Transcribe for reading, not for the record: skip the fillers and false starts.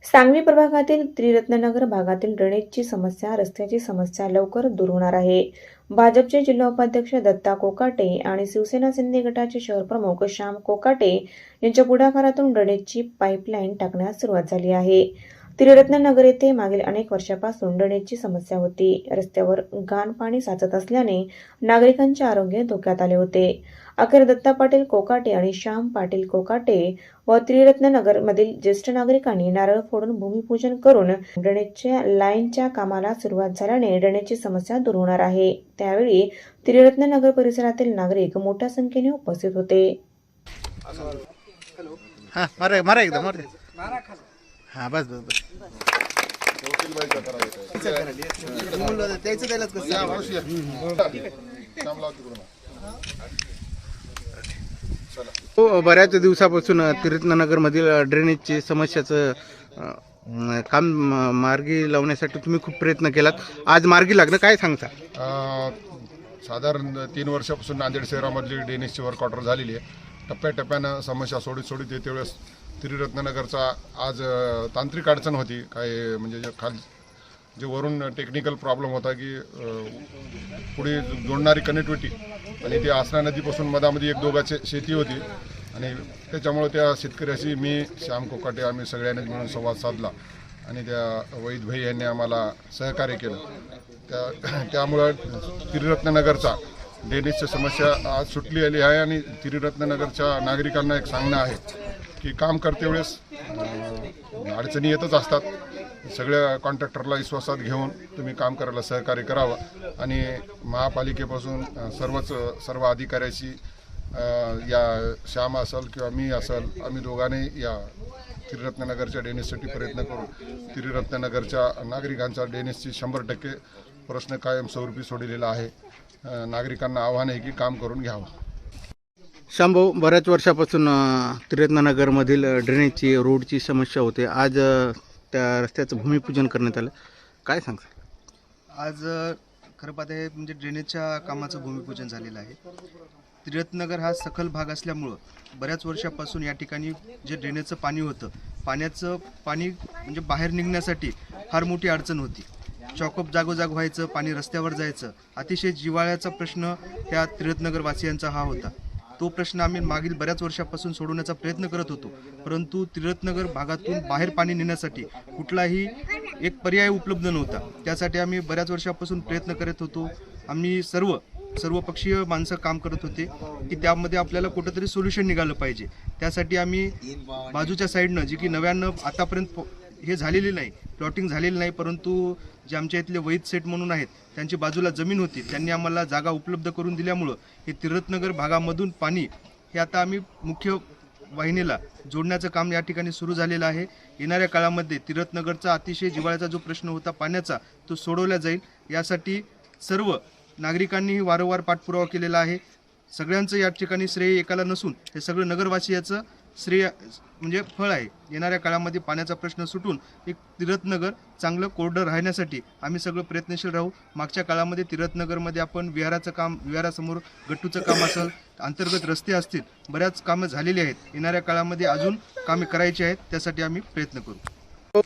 सांगली प्रभागातील त्रिरत्ननगर भागातील ड्रेनेजची समस्या, रस्त्याची समस्या लवकर दूर होणार आहे. भाजपचे जिल्हा उपाध्यक्ष दत्ता कोकाटे आणि शिवसेना शिंदे गटाचे शहर प्रमुख श्याम कोकाटे यांच्या पुढाकारातून ड्रेनेजची पाईपलाईन टाकण्यास सुरुवात झाली आहे. त्रिरत्ननगर येथे मागील अनेक वर्षापासून ड्रेनेजची समस्या होती. रस्त्यावर घाण पाणी साचत असल्याने नागरिकांचे आरोग्य धोक्यात आले होते. अखेर दत्ता पाटील कोकाटे आणि श्याम पाटील कोकाटे व त्रिरत्ननगर मधील ज्येष्ठ नागरिकांनी नारळ फोडून भूमिपूजन करून ड्रेनेजच्या लाईनच्या कामाला सुरुवात झाल्याने ड्रेनेजची समस्या दूर होणार आहे. त्यावेळी त्रिरत्ननगर परिसरातील नागरिक मोठ्या संख्येने उपस्थित होते. बस बऱ्याच दिवसापासून त्रिरत्ननगर मधील ड्रेनेजची समस्याचं काम मार्गी लावण्यासाठी तुम्ही खूप प्रयत्न केलात. आज मार्गी लागणं काय सांगता? साधारण 3 वर्षापासून नांदेड शहरामधली ड्रेनेजची वर्क ऑर्डर झालेली आहे. टप्प्याटप्प्यानं समस्या सोडीत येते वेळेस त्रिरत्ननगरचा आज तांत्रिक अडचण होती. काय म्हणजे जे वरून टेक्निकल प्रॉब्लेम होता की पुढे जोडणारी कनेक्टिव्हिटी आणि ते आसना नदीपासून मधामध्ये एक दोघाची शेती होती आणि त्याच्यामुळे त्या शेतकऱ्याशी मी श्याम कोकाटे आम्ही सगळ्यांनी मिळून संवाद साधला आणि त्या वैद भाई यांनी आम्हाला सहकार्य केलं. त्यामुळं त्रिरत्ननगरचा ड्रेनेजची समस्या आज सुटली आली आहे आणि त्रिरत्ननगरच्या नागरिकांना एक सांगणं आहे की काम करते वेळेस अडचणी येतच असतात. सगळ्या कॉन्ट्रॅक्टरला विश्वासात घेऊन तुम्ही काम करायला सहकार्य करावं आणि महापालिकेपासून सर्व अधिकाऱ्याशी या श्याम असेल किंवा मी असेल आम्ही दोघांनी या त्रिरत्ननगरच्या ड्रेनेजसाठी प्रयत्न करू. त्रिरत्ननगरच्या नागरिकांचा ड्रेनेजची 100% प्रश्न कायमस्वरूपी सोडलेला आहे. नागरिकांना आव्हान आहे की काम करून घ्यावं. शांभाऊ, बऱ्याच वर्षापासून त्रिरत्ननगरमधील ड्रेनेजची रोडची समस्या होते. आज त्या रस्त्याचं भूमिपूजन करण्यात आलं. काय सांगता? आज खरं पाहता हे म्हणजे ड्रेनेजच्या कामाचं भूमिपूजन झालेलं आहे. त्रिरत्ननगर हा सखल भाग असल्यामुळं बऱ्याच वर्षापासून या ठिकाणी जे ड्रेनेजचं पाणी होतं, पाण्याचं पाणी म्हणजे बाहेर निघण्यासाठी फार मोठी अडचण होती. चॉकअप जागोजाग व्हायचं, पाणी रस्त्यावर जायचं. अतिशय जिव्हाळ्याचा प्रश्न त्या त्रिरत्ननगर वासियांचा हा होता. तो प्रश्न आम्ही मागील बऱ्याच वर्षापासून सोडवण्याचा प्रयत्न करत होतो, परंतु त्रिरत्ननगर भागातून बाहेर पाणी नेण्यासाठी कुठलाही एक पर्याय उपलब्ध नव्हता. त्यासाठी आम्ही बऱ्याच वर्षापासून प्रयत्न करत होतो. आम्ही सर्वपक्षीय माणसं काम करत होते की त्यामध्ये आपल्याला कुठंतरी सोल्युशन निघालं पाहिजे. त्यासाठी आम्ही बाजूच्या साईडनं जी की नव्यानं आतापर्यंत हे झालेली नाही, प्लॉटिंग झालेली नाही, परंतु जे आमच्या इथले वैद सेठ म्हणून आहेत त्यांची बाजूला जमीन होती, त्यांनी आम्हाला जागा उपलब्ध करून दिल्यामुळं हे त्रिरत्ननगर भागामधून पाणी हे आता आम्ही मुख्य वाहिनीला जोडण्याचं काम या ठिकाणी सुरू झालेलं आहे. येणाऱ्या काळामध्ये त्रिरत्ननगरचा अतिशय जिव्हाळ्याचा जो प्रश्न होता पाण्याचा तो सोडवला जाईल. यासाठी सर्व नागरिकांनीही वारंवार पाठपुरावा केलेला आहे. सगळ्यांचं या ठिकाणी श्रेय एकाला नसून हे सगळं नगरवासियाचं श्रेय म्हणजे फळ आहे. येणाऱ्या काळामध्ये पाण्याचा प्रश्न सुटून एक त्रिरत्ननगर चांगलं कोरडं राहण्यासाठी आम्ही सगळं प्रयत्नशील राहू. मागच्या काळामध्ये त्रिरत्ननगरमध्ये आपण विहाराचं काम, विहारासमोर गट्टूचं काम असेल, अंतर्गत रस्ते असतील, बऱ्याच कामं झालेली आहेत. येणाऱ्या काळामध्ये अजून कामे करायची आहेत, त्यासाठी आम्ही प्रयत्न करू.